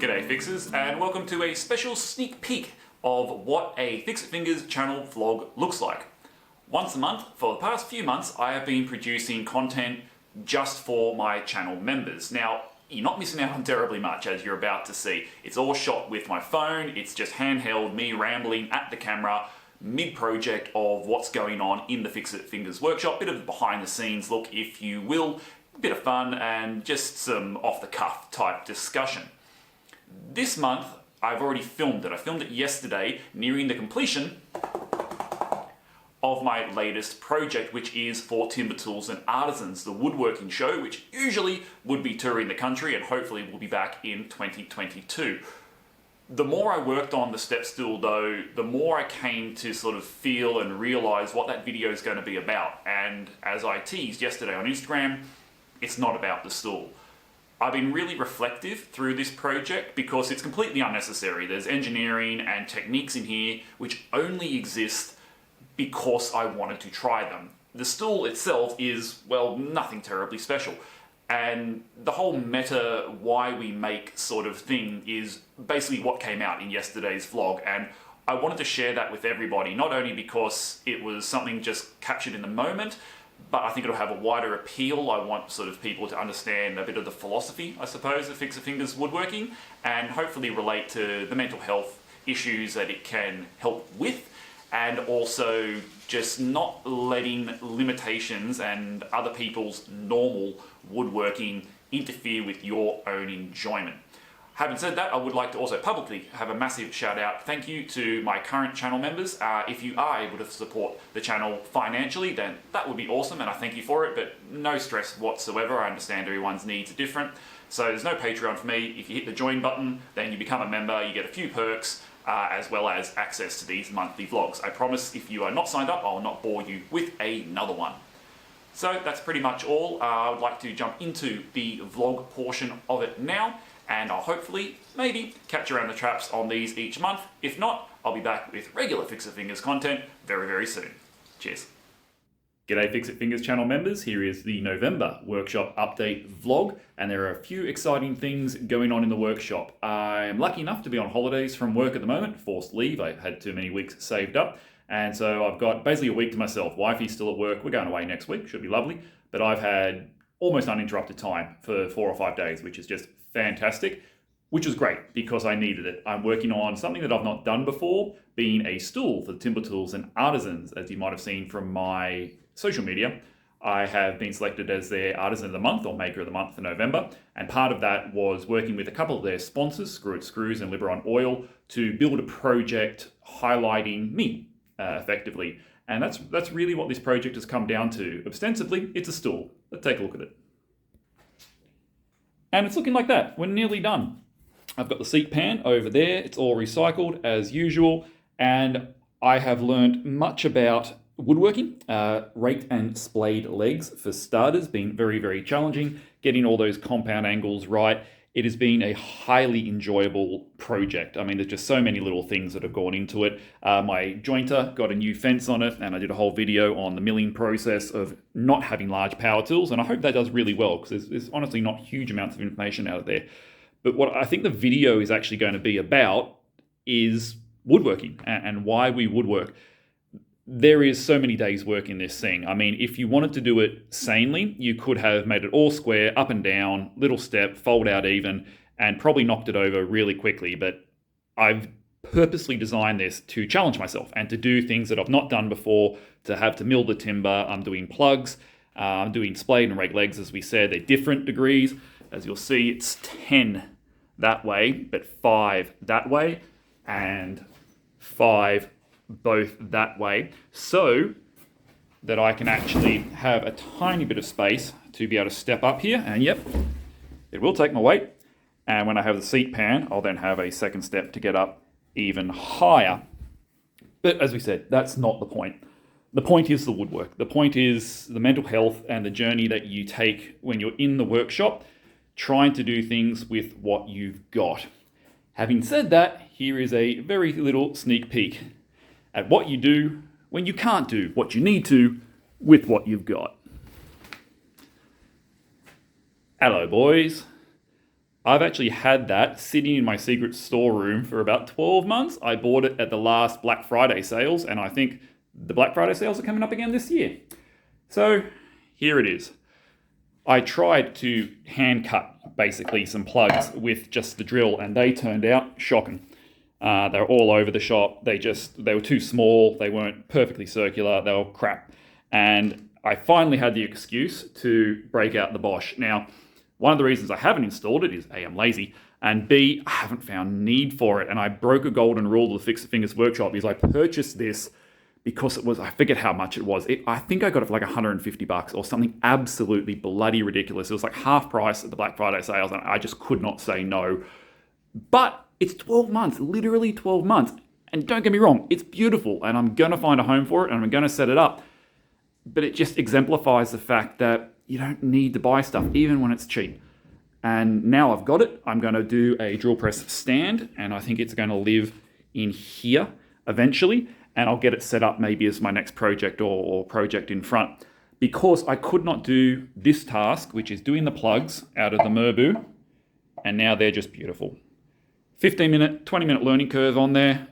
G'day Fixers, and welcome to a special sneak peek of what a Fixit Fingers channel vlog looks like. Once a month, for the past few months, I have been producing content just for my channel members. Now, you're not missing out on terribly much, as you're about to see. It's all shot with my phone, it's just handheld, me rambling at the camera, mid-project of what's going on in the Fixit Fingers workshop. Bit of a behind-the-scenes look, if you will. Bit of fun and just some off-the-cuff type discussion. This month, I've already filmed it. I filmed it yesterday, nearing the completion of my latest project, which is for Timber Tools and Artisans, the woodworking show, which usually would be touring the country and hopefully will be back in 2022. The more I worked on the step stool though, the more I came to sort of feel and realize what that video is going to be about. And as I teased yesterday on Instagram, it's not about the stool. I've been really reflective through this project because it's completely unnecessary. There's engineering and techniques in here which only exist because I wanted to try them. The stool itself is, well, nothing terribly special. And the whole meta why we make sort of thing is basically what came out in yesterday's vlog. And I wanted to share that with everybody, not only because it was something just captured in the moment, but I think it'll have a wider appeal. I want sort of people to understand a bit of the philosophy, I suppose, of Fixit Fingers woodworking, and hopefully relate to the mental health issues that it can help with, and also just not letting limitations and other people's normal woodworking interfere with your own enjoyment. Having said that, I would like to also publicly have a massive shout out. Thank you to my current channel members. If you are able to support the channel financially, then that would be awesome and I thank you for it, but no stress whatsoever. I understand everyone's needs are different. So there's no Patreon for me. If you hit the join button, then you become a member, you get a few perks, as well as access to these monthly vlogs. I promise if you are not signed up, I will not bore you with another one. So that's pretty much all. I would like to jump into the vlog portion of it now. And I'll hopefully, maybe, catch around the traps on these each month. If not, I'll be back with regular Fixit Fingers content very, very soon. Cheers. G'day Fixit Fingers channel members, here is the November workshop update vlog, and there are a few exciting things going on in the workshop. I am lucky enough to be on holidays from work at the moment, forced leave. I had too many weeks saved up, and so I've got basically a week to myself. Wifey's still at work, we're going away next week, should be lovely, but I've had almost uninterrupted time for 4 or 5 days, which is just fantastic, which is great because I needed it. I'm working on something that I've not done before, being a stool for Timber Tools and Artisans. As you might have seen from my social media, I have been selected as their Artisan of the Month or Maker of the Month for November, and part of that was working with a couple of their sponsors, Screw It Screws and Liberon Oil, to build a project highlighting me effectively. And that's really what this project has come down to. Ostensibly, it's a stool. Let's take a look at it. And it's looking like that. We're nearly done. I've got the seat pan over there. It's all recycled as usual. And I have learned much about woodworking. Raked and splayed legs for starters, been very, very challenging. Getting all those compound angles right. It has been a highly enjoyable project. I mean, there's just so many little things that have gone into it. My jointer got a new fence on it, and I did a whole video on the milling process of not having large power tools, and I hope that does really well, because there's honestly not huge amounts of information out there. But what I think the video is actually going to be about is woodworking and why we woodwork. There is so many days work in this thing. I mean, if you wanted to do it sanely, you could have made it all square, up and down, little step, fold out even, and probably knocked it over really quickly. But I've purposely designed this to challenge myself and to do things that I've not done before, to have to mill the timber. I'm doing plugs, I'm doing splayed and rake legs, as we said. They're different degrees. As you'll see, it's 10 that way, but 5 that way, and 5 both that way, so that I can actually have a tiny bit of space to be able to step up here, and yep, it will take my weight, and when I have the seat pan, I'll then have a second step to get up even higher. But as we said, that's not the point. The point is the woodwork. The point is the mental health and the journey that you take when you're in the workshop, trying to do things with what you've got. Having said that, here is a very little sneak peek at what you do when you can't do what you need to with what you've got. Hello boys. I've actually had that sitting in my secret storeroom for about 12 months. I bought it at the last Black Friday sales, and I think the Black Friday sales are coming up again this year. So here it is. I tried to hand cut basically some plugs with just the drill, and they turned out shocking. They were all over the shop. They were too small. They weren't perfectly circular. They were crap. And I finally had the excuse to break out the Bosch. Now, one of the reasons I haven't installed it is A, I'm lazy, and B, I haven't found need for it. And I broke a golden rule of the Fixit Fingers workshop because I purchased this because it was, I forget how much it was. I think I got it for like $150 or something absolutely bloody ridiculous. It was like half price at the Black Friday sales, and I just could not say no. But it's 12 months, literally 12 months. And don't get me wrong, it's beautiful, and I'm going to find a home for it, and I'm going to set it up. But it just exemplifies the fact that you don't need to buy stuff, even when it's cheap. And now I've got it, I'm going to do a drill press stand, and I think it's going to live in here eventually. And I'll get it set up maybe as my next project or project in front. Because I could not do this task, which is doing the plugs out of the Merbu, and now they're just beautiful. 15-minute, 20-minute learning curve on there,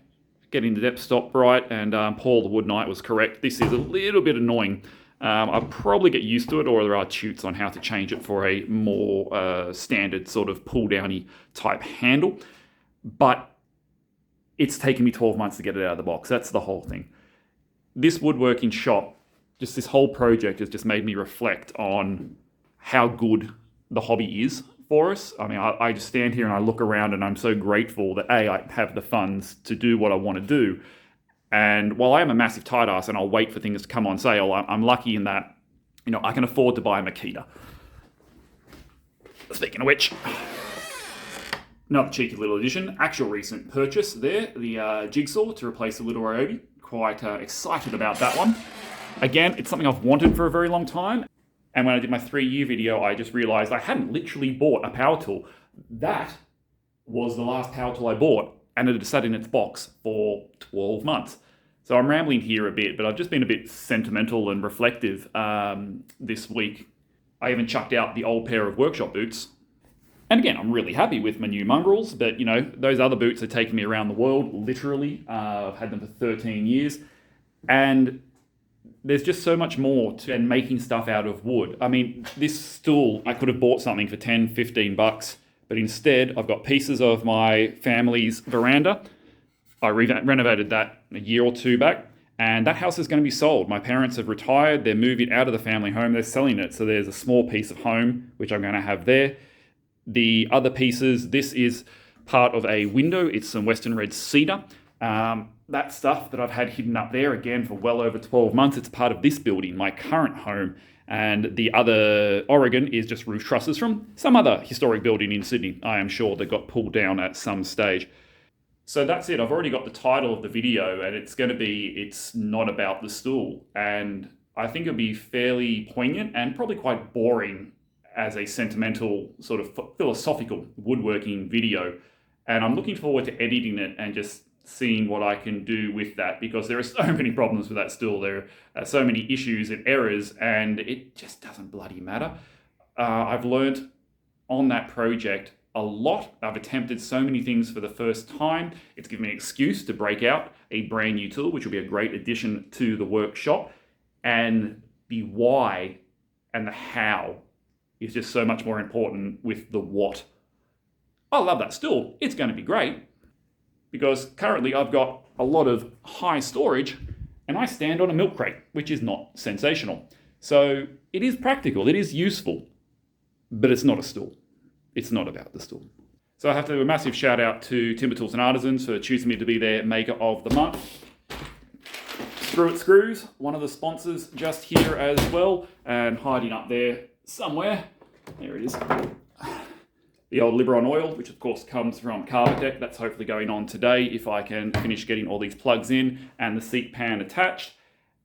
getting the depth stop right, and Paul the Wood Knight was correct. This is a little bit annoying. I'll probably get used to it, or there are tutorials on how to change it for a more standard sort of pull-downy type handle. But it's taken me 12 months to get it out of the box. That's the whole thing. This woodworking shop, just this whole project has just made me reflect on how good the hobby is for us. I mean, I just stand here and I look around and I'm so grateful that A, I have the funds to do what I want to do. And while I am a massive tight ass and I'll wait for things to come on sale, I'm lucky in that, I can afford to buy a Makita. Speaking of which, another cheeky little addition, actual recent purchase there, the jigsaw to replace the little Ryobi. Quite excited about that one. Again, it's something I've wanted for a very long time. And when I did my 3-year video, I just realized I hadn't literally bought a power tool. That was the last power tool I bought, and it had sat in its box for 12 months. So I'm rambling here a bit, but I've just been a bit sentimental and reflective this week. I even chucked out the old pair of workshop boots. And again, I'm really happy with my new mongrels, but those other boots are taking me around the world, literally. I've had them for 13 years. And there's just so much more to making stuff out of wood. I mean, this stool, I could have bought something for $10, $15, but instead I've got pieces of my family's veranda. I renovated that a year or two back, and that house is going to be sold. My parents have retired, they're moving out of the family home, they're selling it. So there's a small piece of home, which I'm going to have there. The other pieces, this is part of a window. It's some Western red cedar. That stuff that I've had hidden up there, again, for well over 12 months, it's part of this building, my current home. And the other Oregon is just roof trusses from some other historic building in Sydney, I am sure, that got pulled down at some stage. So that's it. I've already got the title of the video, and it's not about the stool. And I think it'll be fairly poignant and probably quite boring as a sentimental sort of philosophical woodworking video. And I'm looking forward to editing it and just seeing what I can do with that, because there are so many problems with that stool. There are so many issues and errors, and it just doesn't bloody matter. I've learned on that project a lot. I've attempted so many things for the first time. It's given me an excuse to break out a brand new tool, which will be a great addition to the workshop. And the why and the how is just so much more important with the what. I love that stool. It's going to be great, because currently I've got a lot of high storage and I stand on a milk crate, which is not sensational. So it is practical, it is useful, but it's not a stool. It's not about the stool. So I have to do a massive shout out to Timber Tools and Artisans for choosing me to be their Maker of the Month. Screw It Screws, one of the sponsors, just here as well, and hiding up there somewhere. There it is. The old Liberon oil, which of course comes from Carbotech. That's hopefully going on today if I can finish getting all these plugs in and the seat pan attached.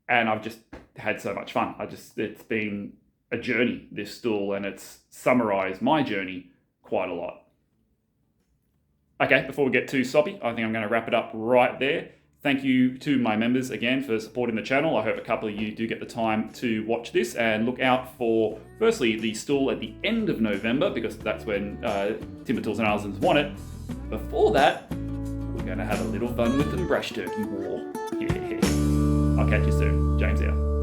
And I've just had so much fun. It's been a journey, this stool, and it's summarized my journey quite a lot. Okay, before we get too soppy, I think I'm going to wrap it up right there. Thank you to my members again for supporting the channel. I hope a couple of you do get the time to watch this, and look out for, firstly, the stall at the end of November, because that's when Timber Tools and Artisans want it. Before that, we're going to have a little fun with the brush turkey war. Yeah. I'll catch you soon. James out.